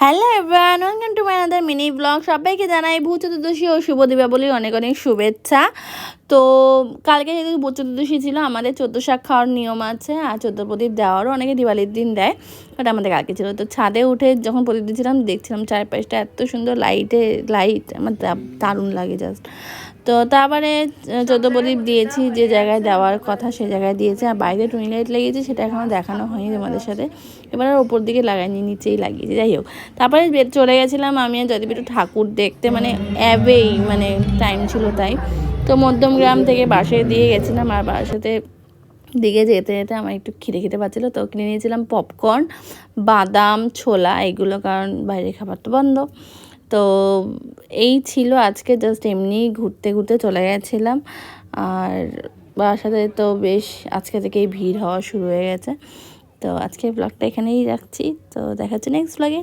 Hello everyone, welcome to my another mini blog. সবাইকে জানাই ভূত চতুর্দশী ও শুভ দীপাবলির অনেক অনেক শুভেচ্ছা। তো কালকে যেহেতু ভূত চতুর্দশী ছিল, আমাদের 14 শাক খাওয়ার নিয়ম আছে, আর 14 প্রদীপ দেওয়ারও অনেকে দিওয়ালির দিন দেয়, বাট আমাদের কালকে ছিল। তো ছাদে উঠে যখন প্রদীপ দিচ্ছিলাম, দেখছিলাম চারপাশটা এত সুন্দর লাইট আমার দারুণ লাগে জাস্ট। তো তারপরে 14 প্রদীপ দিয়েছি, যে জায়গায় দেওয়ার কথা সে জায়গায় দিয়েছি। আর বাইরে টুনি লাইট লাগিয়েছি, সেটা এখনও দেখানো হয়নি তোমাদের সাথে। এবার আর ওপর দিকে লাগাইনি, নিচেই লাগিয়েছি। যাই হোক, তারপরে চলে গেছিলাম আমি আর যদি একটু ঠাকুর দেখতে, মানে অ্যাবেই মানে টাইম ছিল তাই। তো মধ্যমগ্রাম থেকে বাসে দিয়ে গেছিলাম, আর বাসাতে দিকে যেতে যেতে আমার একটু খেতে পাচ্ছিলো, তো কিনে নিয়েছিলাম পপকর্ন, বাদাম, ছোলা এগুলো, কারণ বাইরে খাবার তো বন্ধ। তো এই ছিল আজকে, জাস্ট এমনি ঘুরতে ঘুরতে চলে গেছিলাম। আর বাসাতে তো বেশ আজকে থেকেই ভিড় হওয়া শুরু হয়ে গেছে। তো আজকে ব্লগটা এখানেই রাখছি, তো দেখা হচ্ছে নেক্সট ব্লগে।